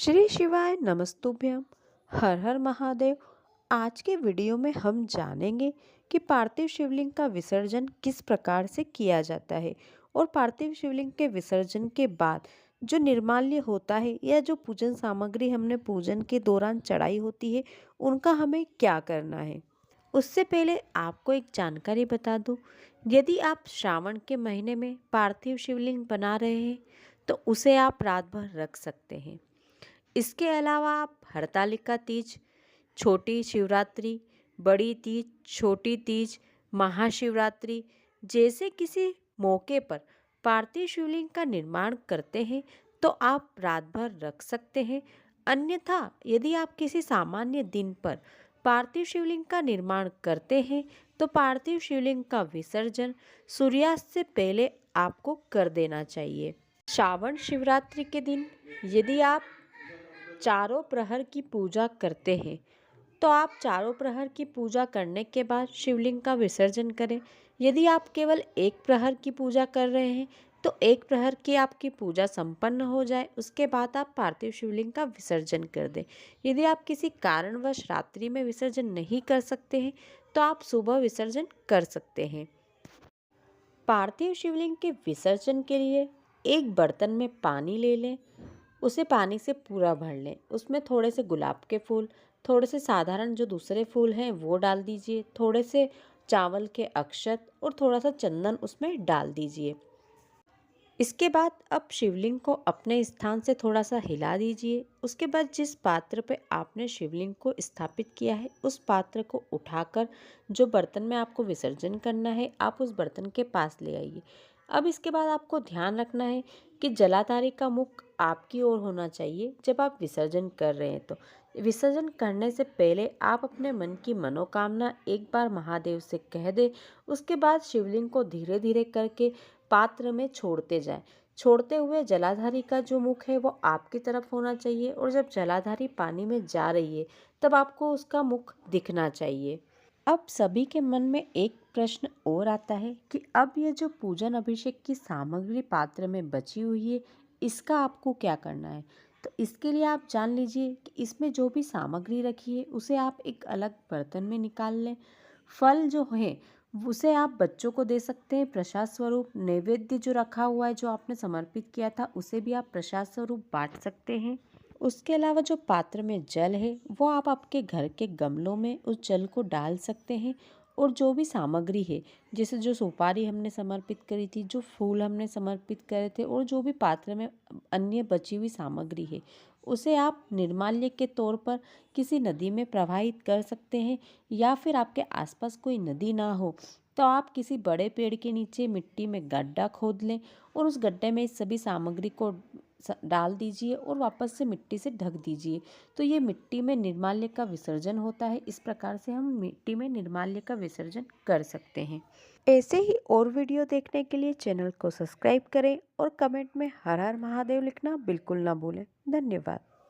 श्री शिवाय नमस्तुभ्यम। हर हर महादेव। आज के वीडियो में हम जानेंगे कि पार्थिव शिवलिंग का विसर्जन किस प्रकार से किया जाता है और पार्थिव शिवलिंग के विसर्जन के बाद जो निर्माल्य होता है या जो पूजन सामग्री हमने पूजन के दौरान चढ़ाई होती है उनका हमें क्या करना है। उससे पहले आपको एक जानकारी बता दूं, यदि आप श्रावण के महीने में पार्थिव शिवलिंग बना रहे हैं तो उसे आप रात भर रख सकते हैं। इसके अलावा आप हरतालिका तीज, छोटी शिवरात्रि, बड़ी तीज, छोटी तीज, महाशिवरात्रि जैसे किसी मौके पर पार्थिव शिवलिंग का निर्माण करते हैं तो आप रात भर रख सकते हैं। अन्यथा यदि आप किसी सामान्य दिन पर पार्थिव शिवलिंग का निर्माण करते हैं तो पार्थिव शिवलिंग का विसर्जन सूर्यास्त से पहले आपको कर देना चाहिए। श्रावण शिवरात्रि के दिन यदि आप चारों प्रहर की पूजा करते हैं तो आप चारों प्रहर की पूजा करने के बाद शिवलिंग का विसर्जन करें। यदि आप केवल एक प्रहर की पूजा कर रहे हैं तो एक प्रहर की आपकी पूजा संपन्न हो जाए उसके बाद आप पार्थिव शिवलिंग का विसर्जन कर दें। यदि आप किसी कारणवश रात्रि में विसर्जन नहीं कर सकते हैं तो आप सुबह विसर्जन कर सकते हैं। पार्थिव शिवलिंग के विसर्जन के लिए एक बर्तन में पानी ले लें, उसे पानी से पूरा भर लें। उसमें थोड़े से गुलाब के फूल, थोड़े से साधारण जो दूसरे फूल हैं वो डाल दीजिए, थोड़े से चावल के अक्षत और थोड़ा सा चंदन उसमें डाल दीजिए। इसके बाद अब शिवलिंग को अपने स्थान से थोड़ा सा हिला दीजिए। उसके बाद जिस पात्र पे आपने शिवलिंग को स्थापित किया है उस पात्र को उठाकर जो बर्तन में आपको विसर्जन करना है आप उस बर्तन के पास ले आइए। अब इसके बाद आपको ध्यान रखना है कि जलाधारी का मुख आपकी ओर होना चाहिए जब आप विसर्जन कर रहे हैं। तो विसर्जन करने से पहले आप अपने मन की मनोकामना एक बार महादेव से कह दें। उसके बाद शिवलिंग को धीरे धीरे करके पात्र में छोड़ते जाएं। छोड़ते हुए जलाधारी का जो मुख है वो आपकी तरफ होना चाहिए और जब जलाधारी पानी में जा रही है तब आपको उसका मुख दिखना चाहिए। अब सभी के मन में एक प्रश्न और आता है कि अब ये जो पूजन अभिषेक की सामग्री पात्र में बची हुई है इसका आपको क्या करना है। तो इसके लिए आप जान लीजिए कि इसमें जो भी सामग्री रखी है उसे आप एक अलग बर्तन में निकाल लें। फल जो है उसे आप बच्चों को दे सकते हैं प्रसाद स्वरूप। नैवेद्य जो रखा हुआ है जो आपने समर्पित किया था उसे भी आप प्रसाद स्वरूप बांट सकते हैं। उसके अलावा जो पात्र में जल है वो आप आपके घर के गमलों में उस जल को डाल सकते हैं और जो भी सामग्री है जैसे जो सुपारी हमने समर्पित करी थी, जो फूल हमने समर्पित करे थे और जो भी पात्र में अन्य बची हुई सामग्री है उसे आप निर्माल्य के तौर पर किसी नदी में प्रवाहित कर सकते हैं। या फिर आपके आसपास कोई नदी ना हो तो आप किसी बड़े पेड़ के नीचे मिट्टी में गड्ढा खोद लें और उस गड्ढे में इस सभी सामग्री को डाल दीजिए और वापस से मिट्टी से ढक दीजिए। तो ये मिट्टी में निर्माल्य का विसर्जन होता है। इस प्रकार से हम मिट्टी में निर्माल्य का विसर्जन कर सकते हैं। ऐसे ही और वीडियो देखने के लिए चैनल को सब्सक्राइब करें और कमेंट में हर हर महादेव लिखना बिल्कुल ना भूलें। धन्यवाद।